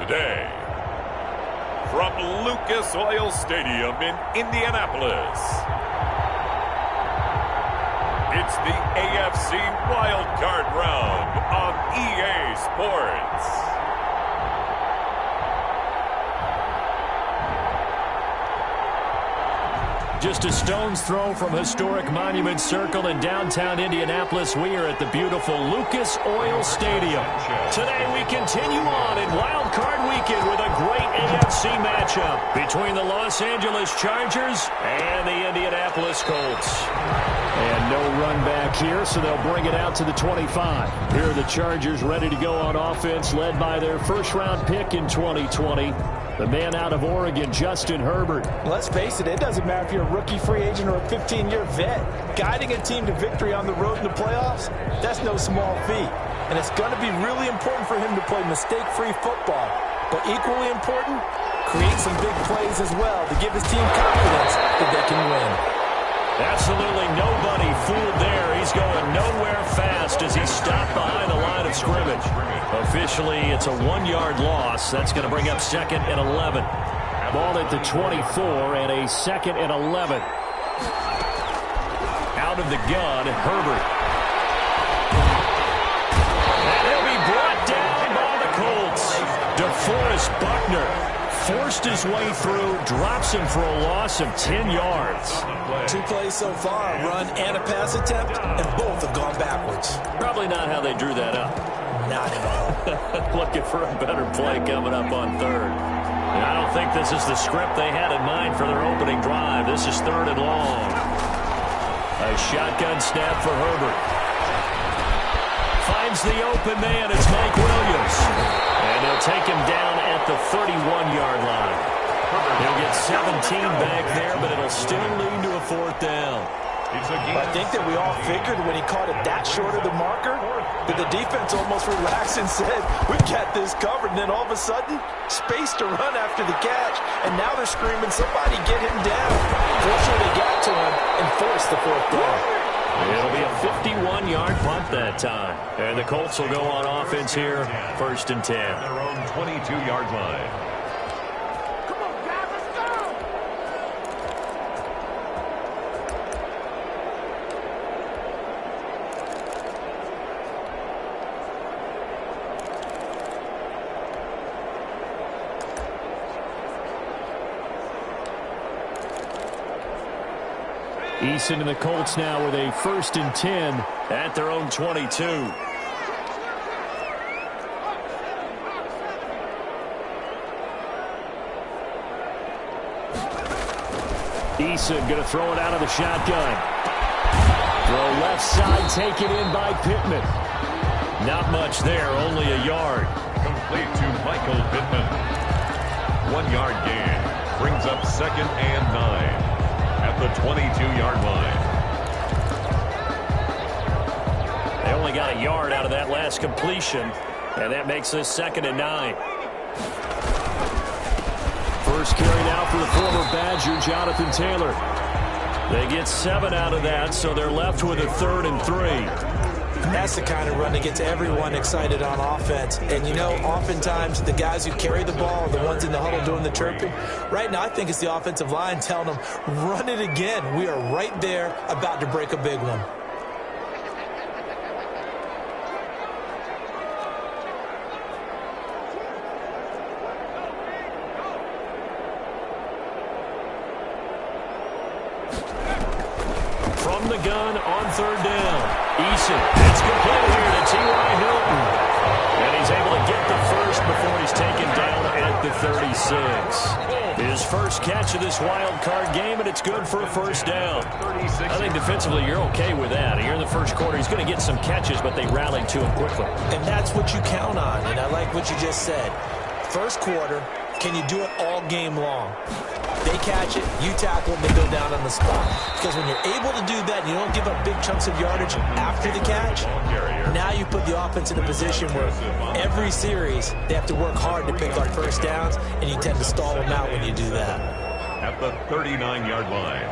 today, from Lucas Oil Stadium in Indianapolis, it's the AFC Wild Card Round on EA Sports. Just a stone's throw from historic Monument Circle in downtown Indianapolis. We are at the beautiful Lucas Oil Stadium. Today we continue on in Wild Card Weekend with a great AFC matchup between the Los Angeles Chargers and the Indianapolis Colts. And no run back here, so they'll bring it out to the 25. Here are the Chargers ready to go on offense, led by their first-round pick in 2020. The man out of Oregon, Justin Herbert. Let's face it doesn't matter if you're a rookie free agent or a 15-year vet. Guiding a team to victory on the road in the playoffs, that's no small feat. And it's going to be really important for him to play mistake-free football. But equally important, create some big plays as well to give his team confidence that they can win. Absolutely nobody fooled there. He's going nowhere fast as he stopped behind the line of scrimmage. Officially, it's a 1-yard loss. That's going to bring up 2nd and 11. Ball at the 24 and a 2nd and 11. Out of the gun, Herbert. And he'll be brought down by the Colts. DeForest Buckner forced his way through, drops him for a loss of 10 yards. 2 plays so far, a run and a pass attempt, and both have gone backwards. Probably not how they drew that up. Not at all. Looking for a better play coming up on 3rd. And I don't think this is the script they had in mind for their opening drive. This is 3rd and long. A shotgun snap for Herbert. Finds the open man. It's Mike Williams. And they'll take him down at the 31-yard line. He'll get 17 back there, but it'll still lead to a 4th down. I think that we all figured when he caught it that short of the marker, but the defense almost relaxed and said, we've got this covered. And then all of a sudden, space to run after the catch, and now they're screaming, somebody get him down. Fortunately, they got to him and forced the 4th down. It'll be a 51-yard punt that time. And the Colts will go on offense here, 1st and 10. Their own 22-yard line. Come on, guys, let's go! Eason and the Colts now with a 1st and 10 at their own 22. Eason going to throw it out of the shotgun. Throw left side, taken in by Pittman. Not much there, only a yard. Complete to Michael Pittman. 1-yard gain. Brings up 2nd and 9. At the 22-yard line. They only got a yard out of that last completion, and that makes this 2nd and 9. First carry now for the former Badger, Jonathan Taylor. They get 7 out of that, so they're left with a 3rd and 3. That's the kind of run that gets everyone excited on offense. And, you know, oftentimes the guys who carry the ball are the ones in the huddle doing the chirping. Right now, I think it's the offensive line telling them, run it again. We are right there about to break a big one. From the gun on 3rd down. Eason, it's complete here to T.Y. Hilton. And he's able to get the first before he's taken down at the 36. His first catch of this wild card game, and it's good for a 1st down. I think defensively you're okay with that. Here in the 1st quarter, he's going to get some catches, but they rallied to him quickly. And that's what you count on, and I like what you just said. 1st quarter, can you do it all game long? They catch it, you tackle them, they go down on the spot. Because when you're able to do that, and you don't give up big chunks of yardage after the catch, now you put the offense in a position where every series they have to work hard to pick up 1st downs, and you tend to stall them out when you do that. At the 39-yard line.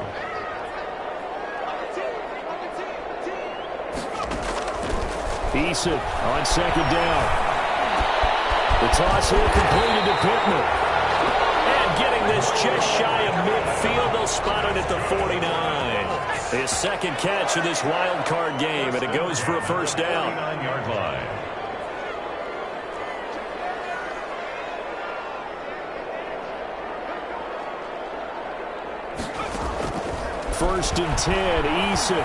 Eason on 2nd down. The toss here completed to Pittman. And getting this just shy of midfield, they'll spot it at the 49. His second catch of this wild card game, and it goes for a first down. 9-yard line. First and 10, Issa. And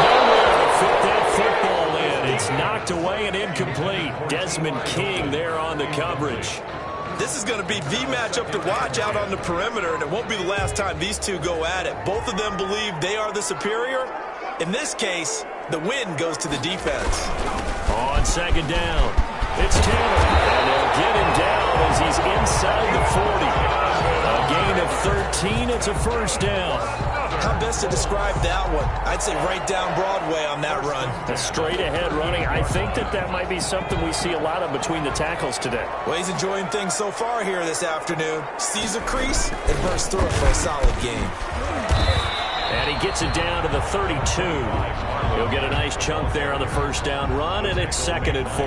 nowhere to fit that football in. It's knocked away and incomplete. Desmond King there on the coverage. This is going to be the matchup to watch out on the perimeter, and it won't be the last time these two go at it. Both of them believe they are the superior. In this case, the win goes to the defense. On second down, it's Taylor. And they'll get him down as he's inside the 40. A gain of 13, it's a first down. How best to describe that one? I'd say right down Broadway on that run. A straight-ahead running. I think that might be something we see a lot of between the tackles today. Well, he's enjoying things so far here this afternoon. Sees a crease and bursts through it for a solid game. And he gets it down to the 32. He'll get a nice chunk there on the first down run, and it's second and 4.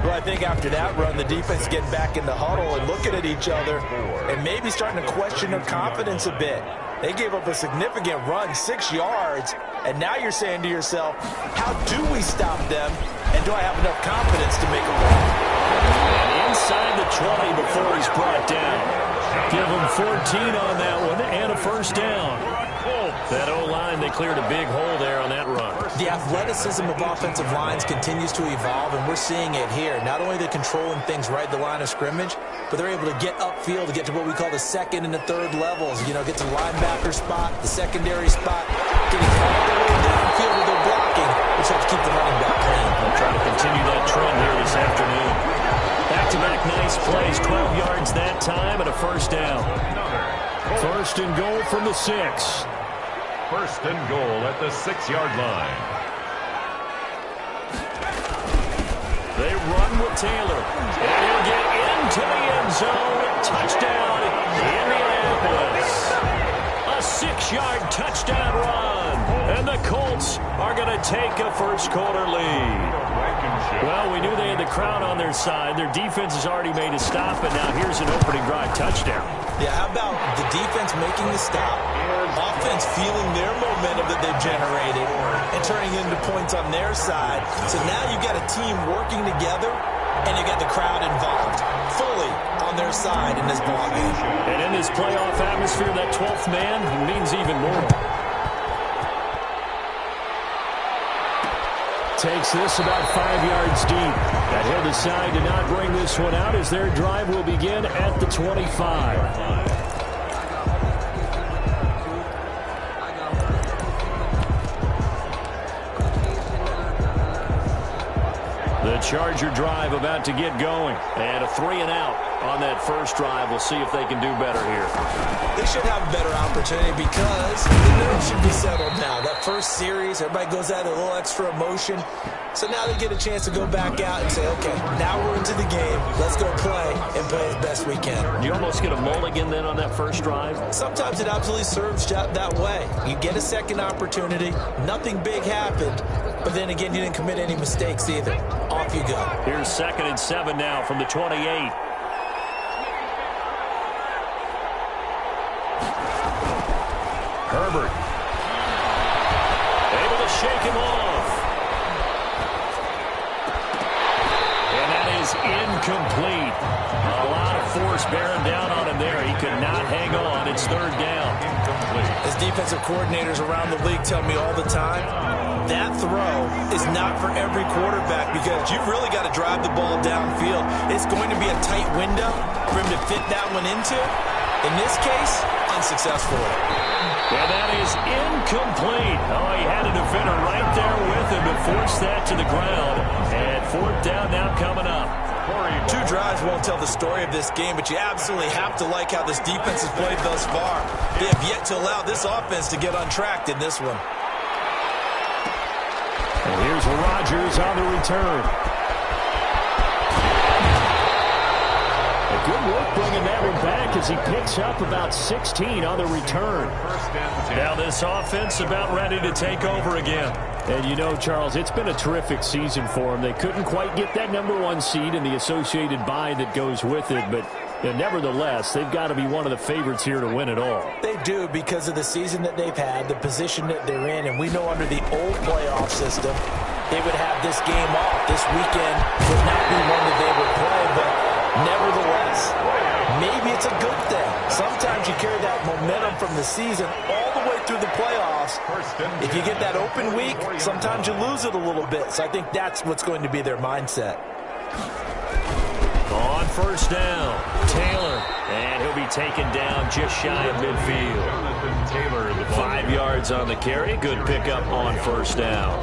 Well, I think after that run, the defense getting back in the huddle and looking at each other and maybe starting to question their confidence a bit. They gave up a significant run, 6 yards, and now you're saying to yourself, how do we stop them, and do I have enough confidence to make a run? And inside the 20 before he's brought down. Give him 14 on that one and a first down. That O-line, they cleared a big hole there on that run. The athleticism of offensive lines continues to evolve, and we're seeing it here. Not only are they controlling things right at the line of scrimmage, but they're able to get upfield to get to what we call the second and the third levels. You know, get to the linebacker spot, the secondary spot, getting all the way downfield with their blocking, which helps keep the running back clean. They'll try to continue that trend here this afternoon. Back-to-back nice plays, 12 yards that time, and a first down. First and goal from the 6. First and goal at the 6-yard line. They run with Taylor. And he'll get into the end zone. Touchdown, Indianapolis. A 6-yard touchdown run. And the Colts are going to take a first-quarter lead. Well, we knew they had the crowd on their side. Their defense has already made a stop, and now here's an opening drive touchdown. Yeah, how about the defense making the stop, offense feeling their momentum that they've generated, and turning into points on their side. So now you've got a team working together, and you got the crowd involved, fully on their side in this ballgame. And in this playoff atmosphere, that 12th man means even more. Takes this about 5 yards deep. And he'll decide to not bring this one out as their drive will begin at the 25. The Charger drive about to get going. And a 3-and-out on that first drive. We'll see if they can do better here. They should have a better opportunity because the nerves should be settled now. That first series, everybody goes out a little extra emotion. So now they get a chance to go back out and say, okay, now we're into the game. Let's go play and play as best we can. You almost get a mulligan then on that first drive? Sometimes it absolutely serves that way. You get a second opportunity. Nothing big happened. But then again, you didn't commit any mistakes either. Off you go. Here's 2nd and 7 now from the 28. Herbert. Able to shake him off. And that is incomplete. A lot of force bearing down on him there. He could not hang on. It's 3rd down. As defensive coordinators around the league tell me all the time, that throw is not for every quarterback because you've really got to drive the ball downfield. It's going to be a tight window for him to fit that one into. In this case, unsuccessfully. And that is incomplete. Oh, he had a defender right there with him to force that to the ground. And 4th down now coming up. 2 drives won't tell the story of this game, but you absolutely have to like how this defense has played thus far. They have yet to allow this offense to get untracked in this one. And here's Rodgers on the return. Good work bringing that one back as he picks up about 16 on the return. Now this offense about ready to take over again. And you know, Charles, it's been a terrific season for them. They couldn't quite get that #1 seed and the associated bye that goes with it, but nevertheless, they've got to be one of the favorites here to win it all. They do, because of the season that they've had, the position that they're in, and we know under the old playoff system, they would have this game off. This weekend would not be one that they would play, but nevertheless, maybe it's a good thing. Sometimes you carry that momentum from the season all the way through the playoffs. If you get that open week, sometimes you lose it a little bit. So I think that's what's going to be their mindset. On first down, Taylor, and he'll be taken down just shy of midfield. Taylor, 5 yards on the carry. Good pickup on first down.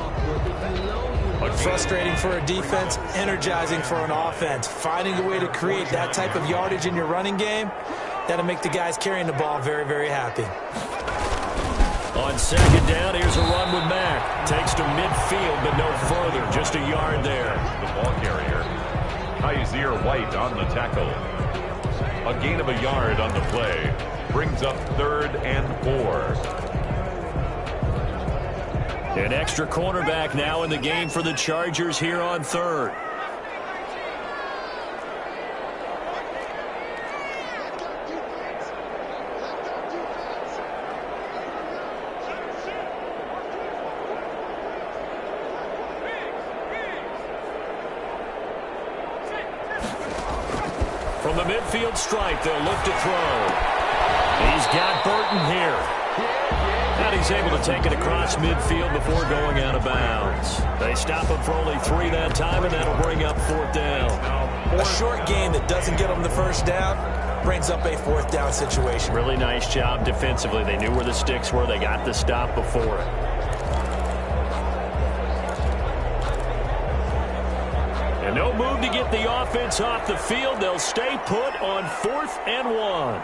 Frustrating for a defense, energizing for an offense. Finding a way to create that type of yardage in your running game, that'll make the guys carrying the ball very, very happy. On second down, here's a run with Mack. Takes to midfield, but no further. Just a yard there. the ball carrier. Kaiser White on the tackle. A gain of a yard on the play. Brings up 3rd and 4. An extra cornerback now in the game for the Chargers here on 3rd. From the midfield stripe, they'll look to throw. He's got Burton here. And he's able to take it across midfield before going out of bounds. They stop him for only 3 that time, and that'll bring up 4th down. A short game that doesn't get them the first down brings up a 4th down situation. Really nice job defensively. They knew where the sticks were. They got the stop before it. And no move to get the offense off the field. They'll stay put on 4th and 1.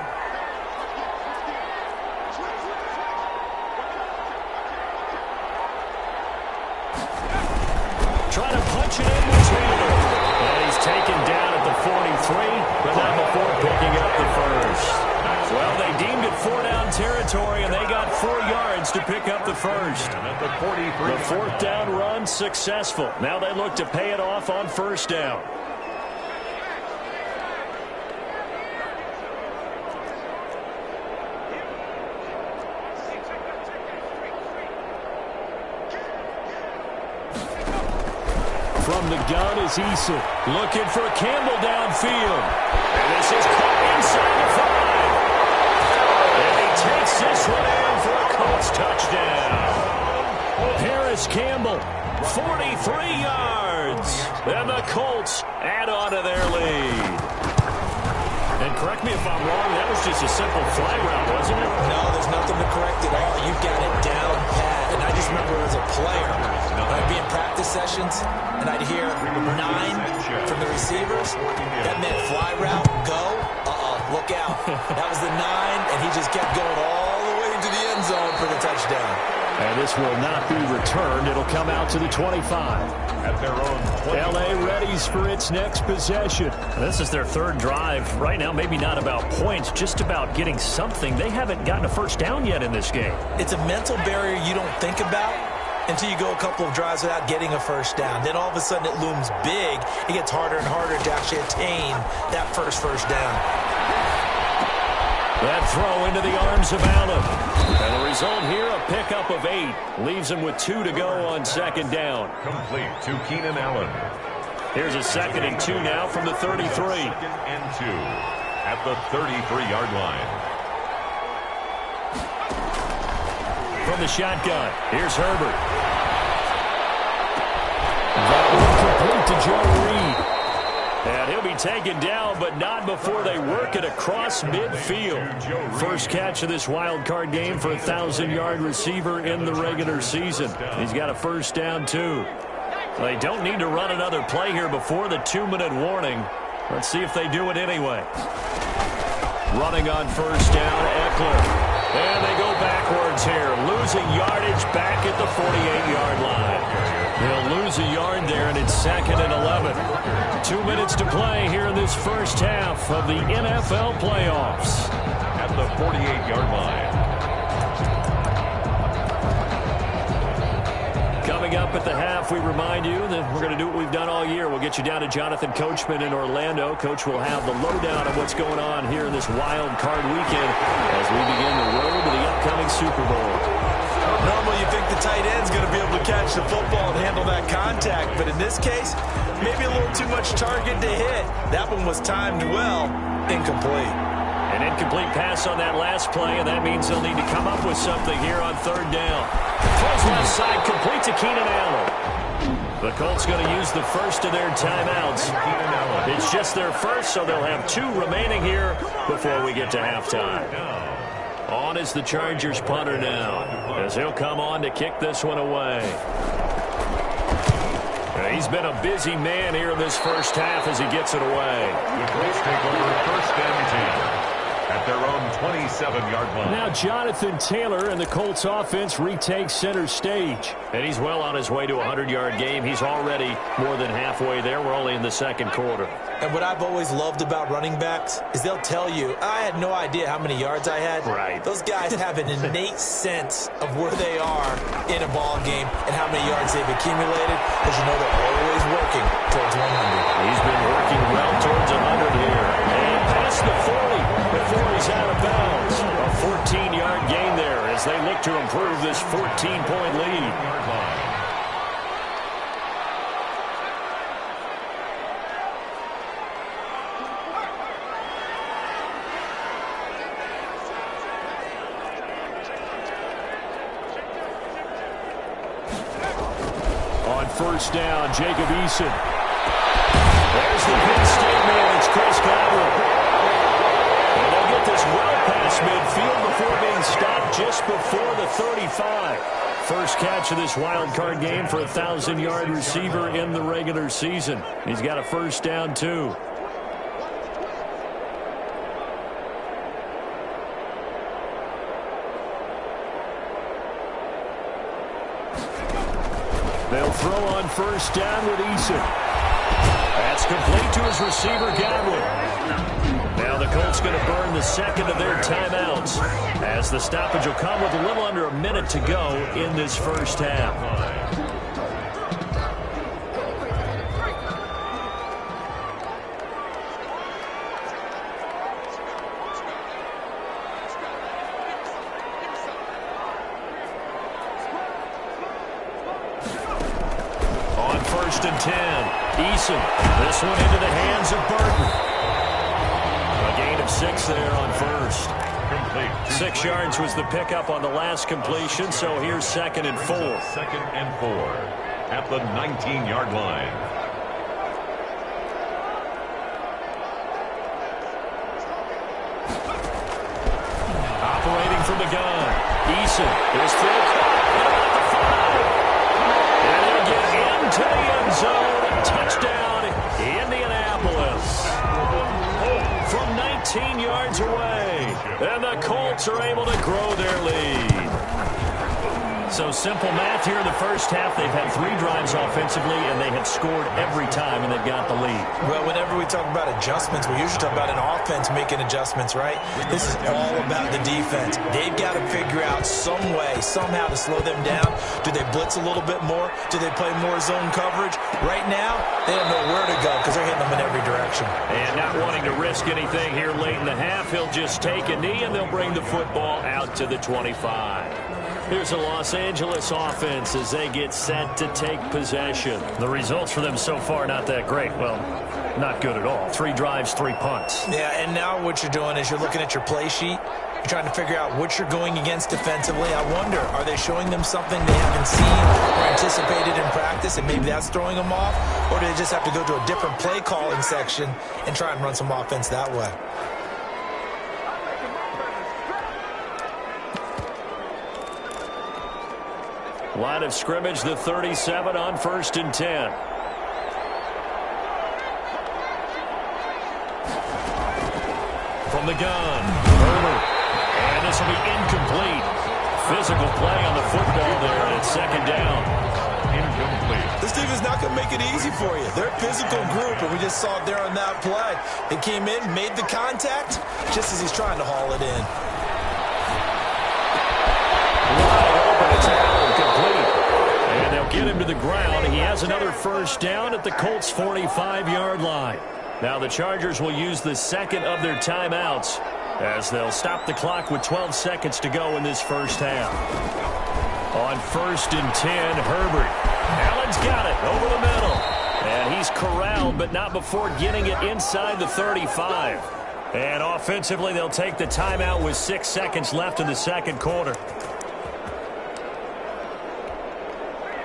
Trying to punch it in with Taylor. And he's taken down at the 43, but not before picking up the first. Well, they deemed it 4-down territory, and they got 4 yards to pick up the first. The 43. The 4th down run successful. Now they look to pay it off on first down. From the gun is Eason. Looking for Campbell downfield. And this is caught inside the 5. And he takes this one in for a Colts touchdown. Harris Campbell, 43 yards. And the Colts add on to their lead. And correct me if I'm wrong, that was just a simple fly route, wasn't it? No, there's nothing to correct at all. You've got it down pat. And I just remember as a player, when I'd be in practice sessions, and I'd hear 9 from the receivers. That meant fly route, go, look out. That was the 9, and he just kept going all the way into the end zone for the touchdown. And this will not be returned. It'll come out to the 25. At their own 20. L.A. readies for its next possession. This is their 3rd drive. Right now, maybe not about points, just about getting something. They haven't gotten a first down yet in this game. It's a mental barrier you don't think about until you go a couple of drives without getting a first down. Then all of a sudden it looms big. It gets harder and harder to actually attain that first down. That throw into the arms of Allen. And the result here, a pickup of 8. Leaves him with 2 to go on 2nd down. Complete to Keenan Allen. Here's a 2nd and 2 now from the 33. 2nd and 2 at the 33-yard line. From the shotgun, here's Herbert. That one complete to Joe Reed. And he'll be taken down, but not before they work it across midfield. First catch of this wild card game for a 1,000-yard receiver in the regular season. He's got a first down, too. They don't need to run another play here before the 2-minute warning. Let's see if they do it anyway. Running on first down, Eckler. And they go backwards here, losing yardage back at the 48-yard line. They'll lose a yard there, and it's 2nd and 11. 2 minutes to play here in this first half of the NFL playoffs. At the 48-yard line. Coming up at the half, we remind you that we're going to do what we've done all year. We'll get you down to Jonathan Coachman in Orlando. Coach will have the lowdown of what's going on here in this wild card weekend as we begin the road to the upcoming Super Bowl. Normally you think the tight end's going to be able to catch the football and handle that contact, but in this case, maybe a little too much target to hit. That one was timed well, incomplete. An incomplete pass on that last play, and that means they'll need to come up with something here on third down. Throws left side, complete to Keenan Allen. The Colts going to use the first of their timeouts. It's just their first, so they'll have 2 remaining here before we get to halftime. On is the Chargers punter now, as he'll come on to kick this one away. He's been a busy man here in this first half as he gets it away. The Colts take over first and 10 at their own 27-yard line. Now Jonathan Taylor and the Colts offense retake center stage. And he's well on his way to a 100-yard game. He's already more than halfway there. We're only in the second quarter. And what I've always loved about running backs is they'll tell you, I had no idea how many yards I had. Right. Those guys have an innate sense of where they are in a ball game and how many yards they've accumulated, because you know they're always working towards 100. He's been working well towards 100 here. And past the 40 before he's out of bounds. A 14-yard gain there as they look to improve this 14-point lead. On first down, Jacob Eason. There's the big statement. It's Chris Godwin. And they'll get this well past midfield before being stopped just before the 35. First catch of this wild card game for a 1,000-yard receiver in the regular season. He's got a first down, too. They'll throw on first down with Eason. That's complete to his receiver, Godwin. Now the Colts going to burn the second of their timeouts as the stoppage will come with a little under a minute to go in this first half. First and 10. Eason. This one into the hands of Burton. A gain of 6 there on first. Complete. 6 yards was the pickup on the last completion, so here's second and 4. Second and 4 at the 19-yard line. Operating from the gun. Eason is full caught at about the 5. And he'll get into the end zone. Touchdown, Indianapolis. From 19 yards away. And the Colts are able to grow their lead. So simple math here in the first half. They've had 3 drives offensively, and they have scored every time, and they've got the lead. Well, whenever we talk about adjustments, we usually talk about an offense making adjustments, right? This is all about the defense. They've got to figure out some way, somehow to slow them down. Do they blitz a little bit more? Do they play more zone coverage? Right now, they don't know where to go because they're hitting them in every direction. And not wanting to risk anything here late in the half, he'll just take a knee, and they'll bring the football out to the 25. Here's a Los Angeles offense as they get set to take possession. The results for them so far not that great. Well, not good at all. 3 drives, 3 punts. Yeah, and now what you're doing is you're looking at your play sheet. You're trying to figure out what you're going against defensively. I wonder, are they showing them something they haven't seen or anticipated in practice, and maybe that's throwing them off? Or do they just have to go to a different play calling section and try and run some offense that way? Line of scrimmage, the 37 on first and 10. From the gun, Herbert. And this will be incomplete. Physical play on the football there, and it's second down. incomplete. This defense is not going to make it easy for you. They're a physical group, and we just saw it there on that play. They came in, made the contact, just as he's trying to haul it in. Wide open, it's out and complete. And they'll get him to the ground. He has another first down at the Colts' 45-yard line. Now the Chargers will use the second of their timeouts as they'll stop the clock with 12 seconds to go in this first half. On 1st and 10, Herbert. Allen's got it over the middle. And he's corralled, but not before getting it inside the 35. And offensively, they'll take the timeout with 6 seconds left in the second quarter.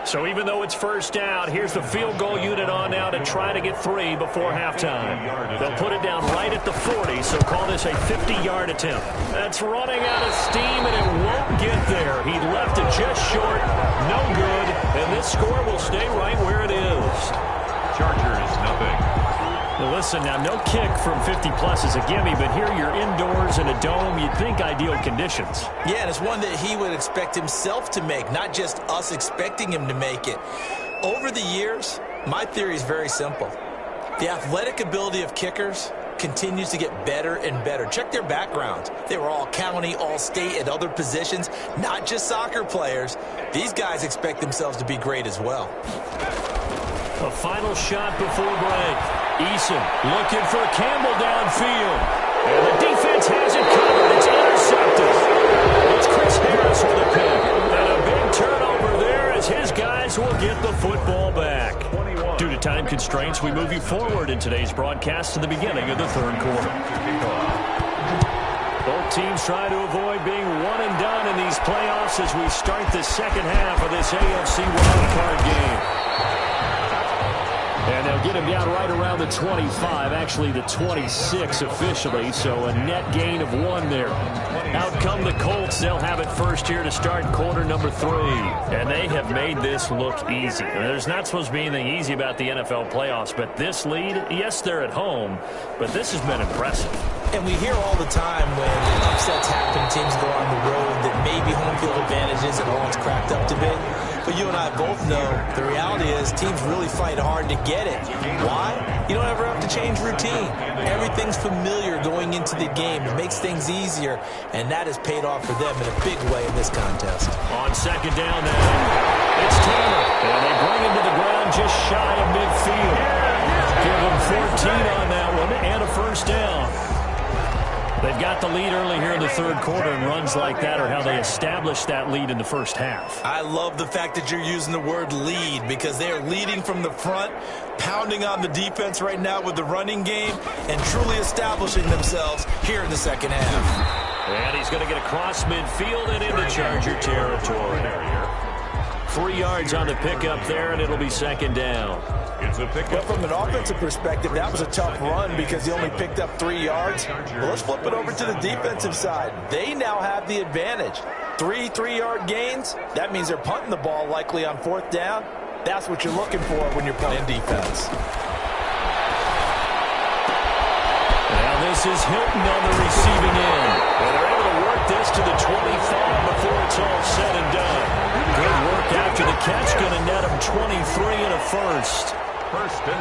So even though it's first down, here's the field goal unit on now to try to get 3 before halftime. They'll put it down right at the 40, so call this a 50-yard attempt. That's running out of steam, and it won't get there. He left it just short, no good, and this score will stay right where it is. Chargers, nothing. Well, listen, now no kick from 50-plus is a gimme, but here you're indoors in a dome. You'd think ideal conditions. Yeah, and it's one that he would expect himself to make, not just us expecting him to make it. Over the years, my theory is very simple. The athletic ability of kickers continues to get better and better. Check their backgrounds. They were all county, all state, at other positions, not just soccer players. These guys expect themselves to be great as well. A final shot before break. Eason looking for Campbell downfield. And the defense has it covered. It's intercepted. It's Chris Harris with a pick. And a big turnover there as his guys will get the football back. Due to time constraints, we move you forward in today's broadcast to the beginning of the third quarter. Both teams try to avoid being one and done in these playoffs as we start the second half of this AFC wildcard game. And they'll get him down right around the 25, actually the 26 officially, so a net gain of 1 there. Out come the Colts. They'll have it first here to start quarter number 3. And they have made this look easy. There's not supposed to be anything easy about the NFL playoffs, but this lead, yes, they're at home, but this has been impressive. And we hear all the time when upsets happen, teams go on the road, that maybe home field advantage isn't all it's cracked up to be. But you and I both know the reality is teams really fight hard to get it. Why? You don't ever have to change routine. Everything's familiar going into the game. It makes things easier, and that has paid off for them in a big way in this contest. On second down now, it's Taylor. And they bring him to the ground just shy of midfield. Give him 14 on that one and a first down. They've got the lead early here in the third quarter, and runs like that are how they establish that lead in the first half. I love the fact that you're using the word lead because they are leading from the front, pounding on the defense right now with the running game, and truly establishing themselves here in the second half. And he's going to get across midfield and into Charger territory. 3 yards on the pickup there, and it'll be second down. It's a pickup. But from an offensive perspective, that was a tough run because he only picked up 3 yards. Well, let's flip it over to the defensive side. They now have the advantage. 3 3-yard gains. That means they're punting the ball likely on 4th down. That's what you're looking for when you're playing defense. Now this is Hilton on the receiving end. And they're able to work this to the 25 before it's all said and done. Good work after the catch. Going to net him 23 and a first.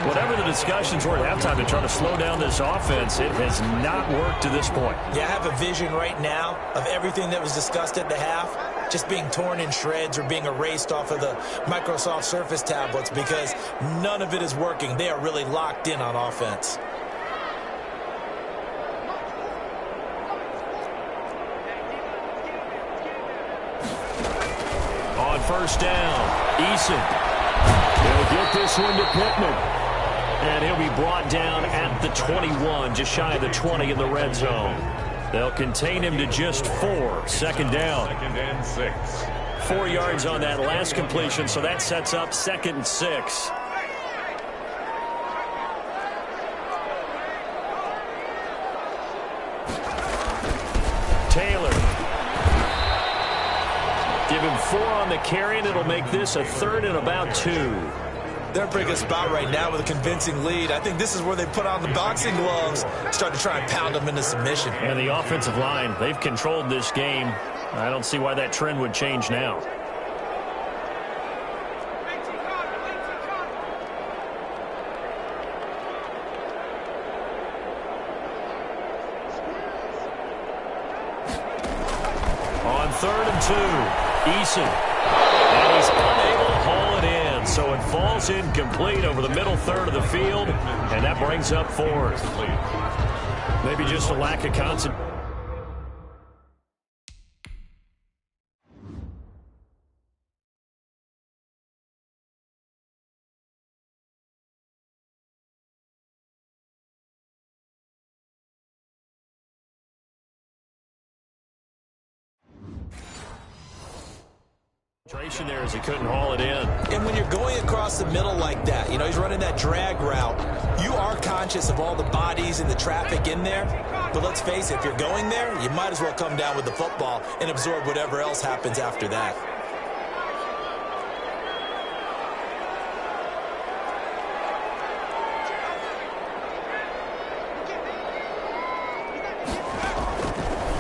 Whatever the discussions were at halftime to try to slow down this offense, it has not worked to this point. Yeah, I have a vision right now of everything that was discussed at the half just being torn in shreds or being erased off of the Microsoft Surface tablets because none of it is working. They are really locked in on offense. On first down, Eason. He'll get this one to Pittman. And he'll be brought down at the 21, just shy of the 20 in the red zone. They'll contain him to just 4. Second down. 2nd and 6. 4 yards on that last completion, so that sets up 2nd and 6. Taylor. Give him 4 on the carry, and it'll make this a 3rd and about 2. They're in a pretty good spot right now with a convincing lead. I think this is where they put on the boxing gloves, start to try and pound them into submission. And the offensive line, they've controlled this game. I don't see why that trend would change now. Eason. And he's unable to haul it in. So it falls incomplete over the middle third of the field, and that brings up fourth. Maybe just a lack of concentration. There as he couldn't haul it in. And when you're going across the middle like that, you know, he's running that drag route, you are conscious of all the bodies and the traffic in there. But let's face it, if you're going there, you might as well come down with the football and absorb whatever else happens after that.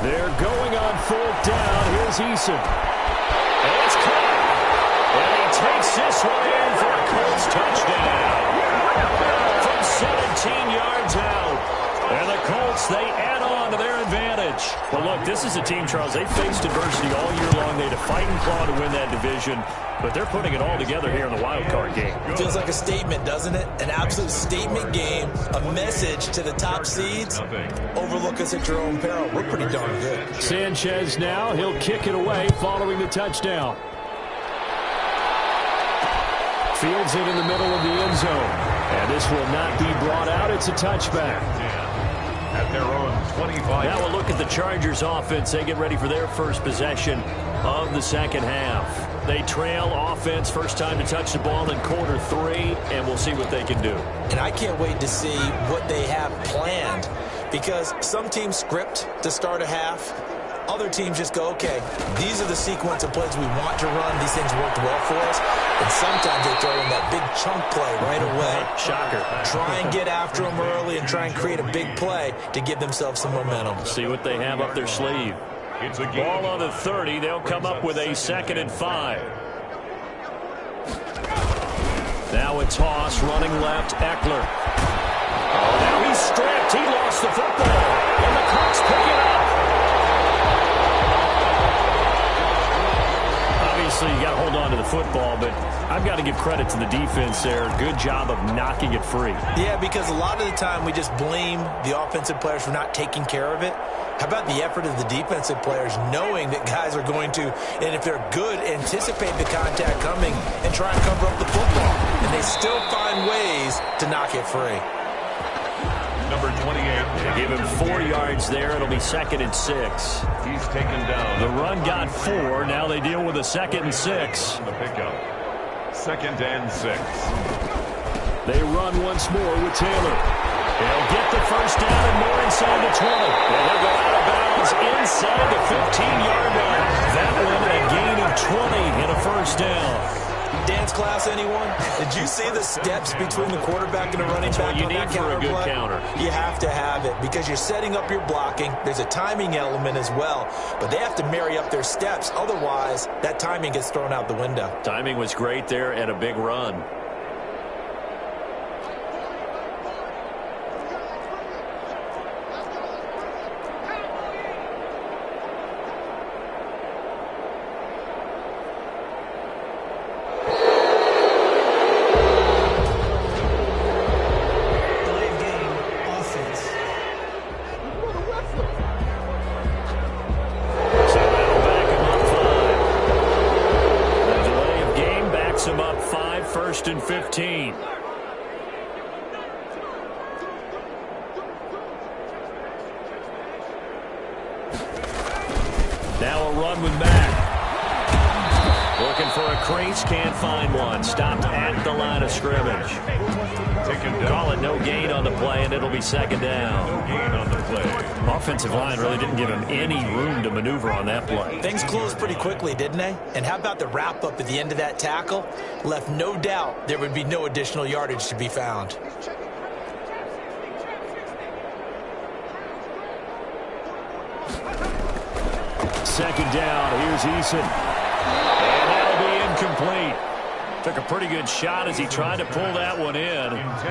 They're going on 4th down. Here's Eason. And it's caught. And he takes this one in for a Colts touchdown. From 17 yards out. And the Colts, they add on to their advantage. Well, look, this is a team, Charles, they faced adversity all year long. They had to fight and claw to win that division. But they're putting it all together here in the wild card game. Feels like a statement, doesn't it? An absolute statement game. A message to the top seeds. Overlook us at your own peril. We're pretty darn good. Sanchez now. He'll kick it away following the touchdown. Fields it in the middle of the end zone. And this will not be brought out. It's a touchback. At their own 25. Now we'll look at the Chargers offense. They get ready for their first possession of the second half. They trail offense, first time to touch the ball in quarter 3, and we'll see what they can do. And I can't wait to see what they have planned, because some teams script to start a half. Other teams just go, okay, these are the sequence of plays we want to run. These things worked well for us. And sometimes they throw in that big chunk play right away. Shocker. Try and get after them early and try and create a big play to give themselves some momentum. See what they have up their sleeve. It's a Ball on the 30. They'll come up with a 2nd and 5. Now a toss, running left, Eckler. Oh, now he's stripped. He lost the football. And the Colts pick it up. Obviously, you got to hold on to the football, but I've got to give credit to the defense there. Good job of knocking it free. Yeah, because a lot of the time we just blame the offensive players for not taking care of it. How about the effort of the defensive players knowing that guys are going to, and if they're good, anticipate the contact coming and try and cover up the football. And they still find ways to knock it free. Number 28. They give him 4 yards there. It'll be 2nd and 6. He's taken down. The run got 4. Now they deal with a 2nd and 6. The pickup. 2nd and 6. They run once more with Taylor. They'll get the first down and more inside the 20. And they'll go out of bounds inside the 15-yard line. That one a gain of 20 and a first down. Dance class, anyone? Did you see the steps between the quarterback and the running back you on that need for a good play? counter. You have to have it because you're setting up your blocking. There's a timing element as well, but they have to marry up their steps. Otherwise, that timing gets thrown out the window. Timing was great there and a big run. And 15. Now a run with Mack. Looking for a crease, can't find one. Stopped at the line of scrimmage. Call it no gain on the play, and it'll be 2nd down. No gain on the play. Offensive line really didn't give him any room to maneuver on that play. Things closed pretty quickly, didn't they? And how about the wrap-up at the end of that tackle? Left no doubt there would be no additional yardage to be found. Second down, here's Eason. And that'll be incomplete. Took a pretty good shot as he tried to pull that one in.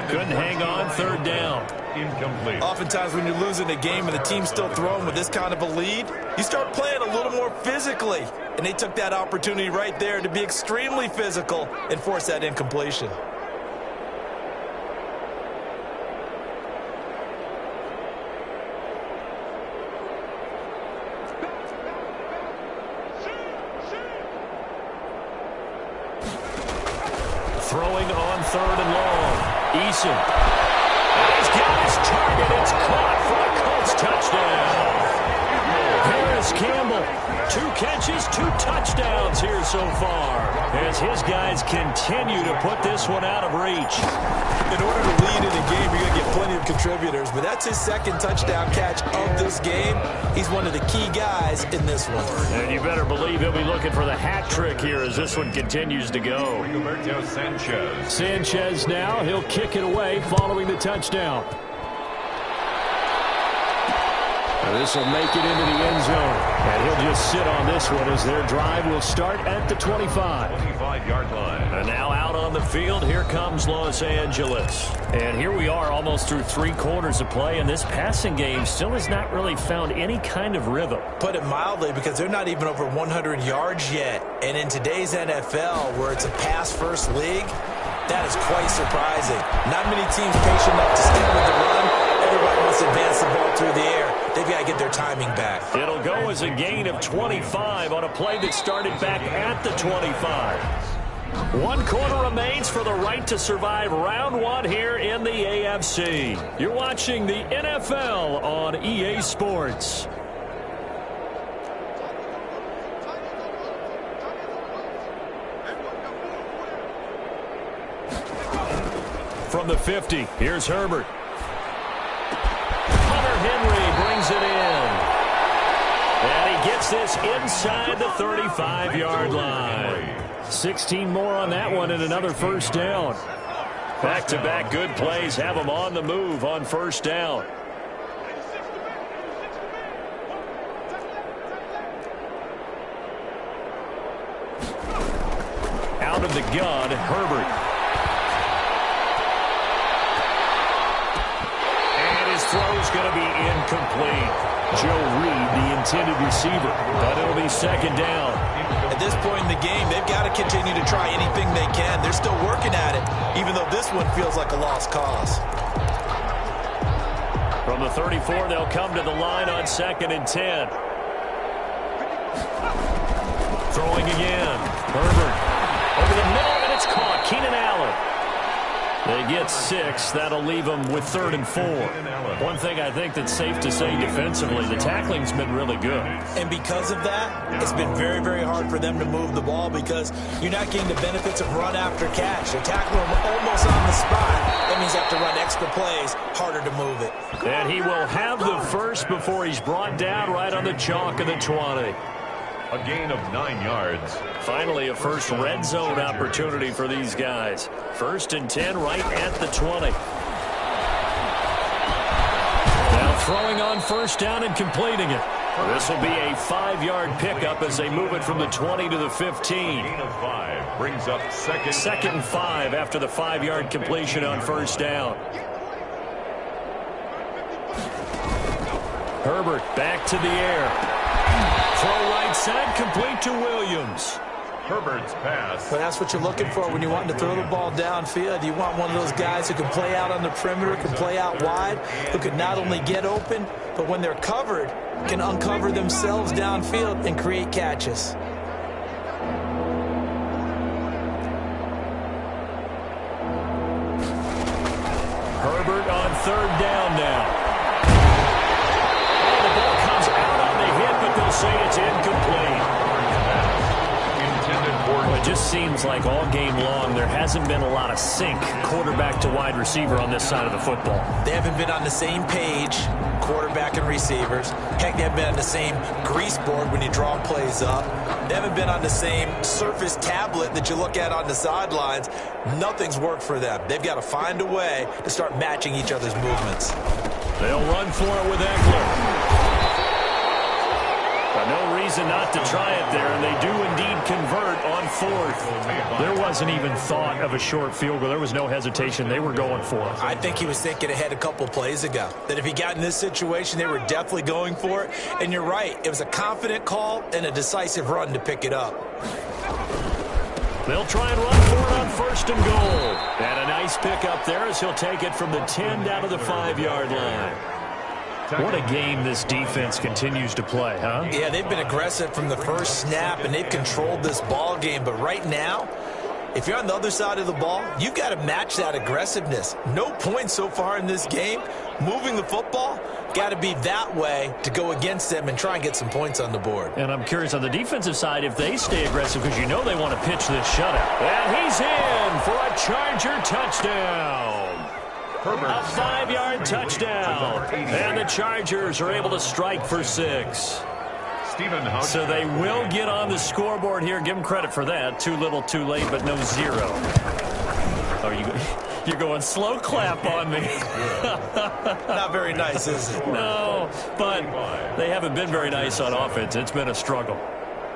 Couldn't hang on, third down. Incomplete. Oftentimes when you're losing a game and the team's still throwing with this kind of a lead, you start playing a little more physically. And they took that opportunity right there to be extremely physical and force that incompletion. Throwing on third and long. Eason. And he's got his target. It's caught for a Colts touchdown. Harris Campbell. 2 catches, 2 touchdowns here so far. As his guys continue to put this one out of reach. In order to lead in a game, you're going to get plenty of contributors. But that's his second touchdown catch of this game. He's one of the key guys in this one. And you better believe he'll be looking for the hat trick here as this one continues to go. Sanchez now. He'll kick it away following the touchdown. This will make it into the end zone. And he'll just sit on this one as their drive will start at the 25. 25-yard line. And now out on the field, here comes Los Angeles. And here we are almost through 3 quarters of play, and this passing game still has not really found any kind of rhythm. Put it mildly, because they're not even over 100 yards yet. And in today's NFL, where it's a pass-first league, that is quite surprising. Not many teams patient enough to stick with the run. Everybody wants to advance the ball through the air. They've got to get their timing back. It'll go as a gain of 25 on a play that started back at the 25. 1 quarter remains for the right to survive round 1 here in the AFC. You're watching the NFL on EA Sports. From the 50, here's Herbert. Henry brings it in. And he gets this inside the 35-yard line. 16 more on that one and another first down. Back-to-back good plays have them on the move on first down. Out of the gun, Herbert. Throw's going to be incomplete. Joe Reed, the intended receiver, but it'll be second down. At this point in the game, they've got to continue to try anything they can. They're still working at it, even though this one feels like a lost cause. From the 34, they'll come to the line on 2nd and 10. Throwing again. Herbert over the middle, and it's caught. Keenan Allen. They get 6. That'll leave them with 3rd and 4. One thing I think that's safe to say defensively, the tackling's been really good. And because of that, it's been very, very hard for them to move the ball because you're not getting the benefits of run after catch. They tackle them almost on the spot. That means they have to run extra plays, harder to move it. And he will have the first before he's brought down right on the chalk of the 20. A gain of 9 yards. Finally, a first red zone opportunity for these guys. 1st and 10 right at the 20. Now throwing on first down and completing it. This will be a 5-yard pickup as they move it from the 20 to the 15. Gain of 5 brings up second and 5 after the 5-yard completion on first down. Herbert back to the air. Throw right side, complete to Williams. Herbert's pass. But that's what you're looking for when you want to throw the ball downfield. You want one of those guys who can play out on the perimeter, can play out wide, who can not only get open, but when they're covered, can uncover themselves downfield and create catches. Herbert on 3rd down now. The ball comes out on the hit, but they'll say it's incomplete. It just seems like all game long there hasn't been a lot of sync quarterback to wide receiver on this side of the football. They haven't been on the same page, quarterback and receivers. Heck, they haven't been on the same grease board when you draw plays up. They haven't been on the same surface tablet that you look at on the sidelines. Nothing's worked for them. They've got to find a way to start matching each other's movements. They'll run for it with Eckler. No reason reason not to try it there, and they do indeed convert on fourth. There wasn't even thought of a short field goal. There was no hesitation. They were going for it. I think he was thinking ahead a couple plays ago, that if he got in this situation, they were definitely going for it. And you're right. It was a confident call and a decisive run to pick it up. They'll try and run for it on first and goal. And a nice pick up there as he'll take it from the 10 down to the 5-yard line. What a game this defense continues to play, huh? Yeah, they've been aggressive from the first snap, and they've controlled this ball game. But right now, if you're on the other side of the ball, you've got to match that aggressiveness. No points so far in this game. Moving the football, got to be that way to go against them and try and get some points on the board. And I'm curious on the defensive side if they stay aggressive, because you know they want to pitch this shutout. And he's in for a Charger touchdown. A 5-yard touchdown. And the Chargers are able to strike for 6. So they will get on the scoreboard here. Give them credit for that. Too little, too late, but no 0. Oh, you're going slow clap on me. Not very nice, is it? No, but they haven't been very nice on offense. It's been a struggle.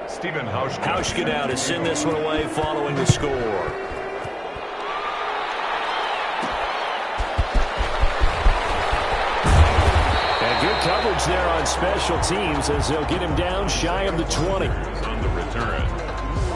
Hauschka down to send this one away following the score. Good coverage there on special teams as they'll get him down shy of the 20. On the return,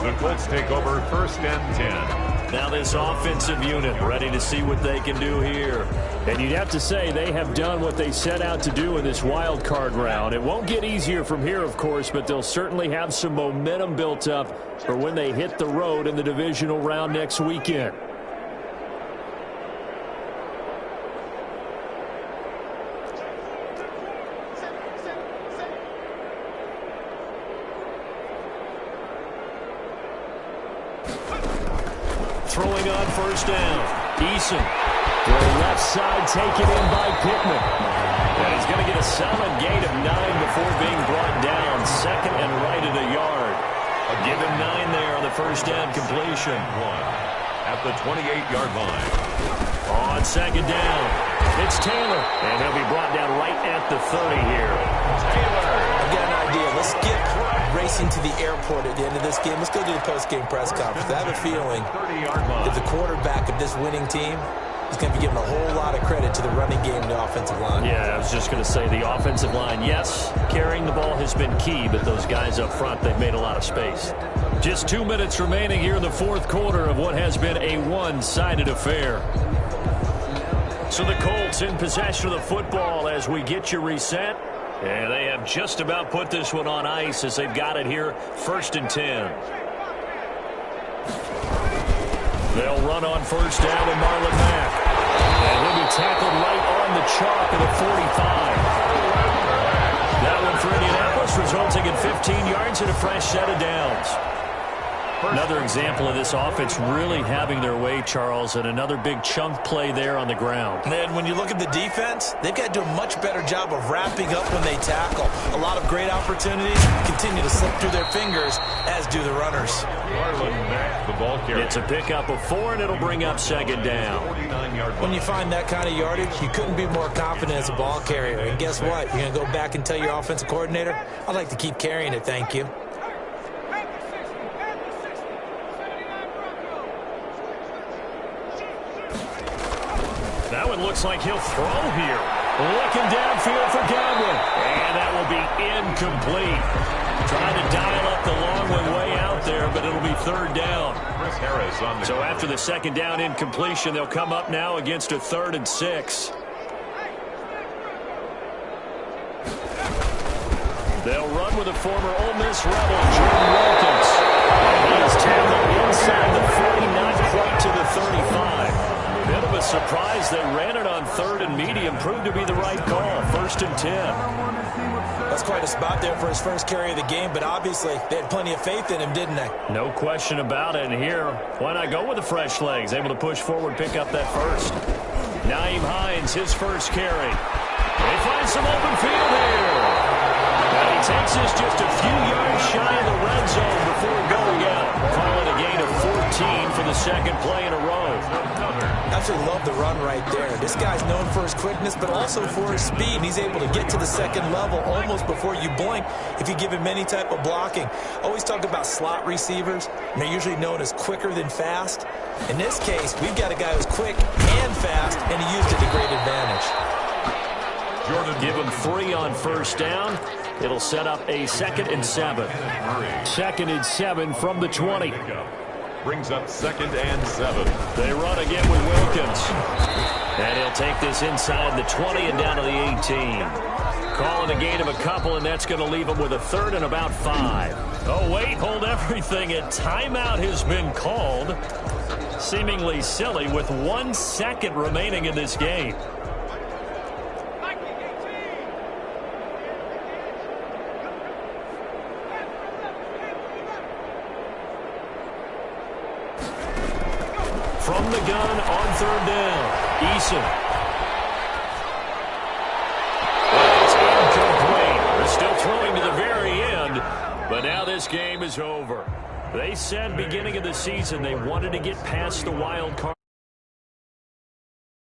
the Colts take over 1st and 10. Now this offensive unit ready to see what they can do here. And you'd have to say they have done what they set out to do in this wild card round. It won't get easier from here, of course, but they'll certainly have some momentum built up for when they hit the road in the divisional round next weekend. Throwing on first down. Eason. To the left side, taken in by Pittman. And he's going to get a solid gain of 9 before being brought down. 2nd and right at a yard. Give him 9 there on the first down completion. 1 at the 28-yard line. On 2nd down, it's Taylor. And he'll be brought down right at the 30 here. Taylor. I've got an idea. Let's get racing to the airport at the end of this game. Let's go do the post-game press conference. I have a feeling that the quarterback of this winning team is going to be given a whole lot of credit to the running game and the offensive line. Yeah, I was just going to say the offensive line, yes, carrying the ball has been key, but those guys up front, they've made a lot of space. Just 2 minutes remaining here in the 4th quarter of what has been a one-sided affair. So the Colts in possession of the football as we get you reset. And they have just about put this one on ice as they've got it here, 1st and 10. They'll run on first down with Marlon Mack. And he'll be tackled right on the chalk of the 45. That one for Indianapolis, resulting in 15 yards and a fresh set of downs. Another example of this offense really having their way, Charles, and another big chunk play there on the ground. And then when you look at the defense, they've got to do a much better job of wrapping up when they tackle. A lot of great opportunities continue to slip through their fingers, as do the runners. Marlon Mack, the ball carrier. It's a pickup of 4, and it'll bring up 2nd down. When you find that kind of yardage, you couldn't be more confident as a ball carrier. And guess what? You're going to go back and tell your offensive coordinator, I'd like to keep carrying it, thank you. That one looks like he'll throw here. Looking downfield for Godwin. And that will be incomplete. Trying to dial up the long one way out there, but it'll be 3rd down. Chris Harris on the So after the 2nd down incompletion, they'll come up now against a 3rd and 6. They'll run with a former Ole Miss Rebel, Jordan Wilkins. And he is tackled inside the 40, not quite to the 35. Bit of a surprise. They ran it on 3rd and medium. Proved to be the right call. 1st and 10. That's quite a spot there for his first carry of the game, but obviously they had plenty of faith in him, didn't they? No question about it. And here, why not go with the fresh legs? Able to push forward, pick up that first. Nyheim Hines, his first carry. They find some open field here. And he takes this just a few yards shy of the red zone before going out. Calling a gain of 14 for the 2nd play in a row. Absolutely love the run right there. This guy's known for his quickness, but also for his speed. And he's able to get to the second level almost before you blink if you give him any type of blocking. Always talk about slot receivers, and they're usually known as quicker than fast. In this case, we've got a guy who's quick and fast, and he used it to great advantage. Give him 3 on first down. It'll set up a 2nd and 7. 2nd and 7 from the 20. Brings up 2nd and 7. They run again with Wilkins. And he'll take this inside the 20 and down to the 18. Calling a gain of a couple, and that's going to leave him with a 3rd and about 5. Oh, wait, hold everything. A timeout has been called. Seemingly silly with 1 second remaining in this game. From the gun on 3rd down, Eason. Well, it's incomplete. They're still throwing to the very end, but now this game is over. They said beginning of the season they wanted to get past the wild card.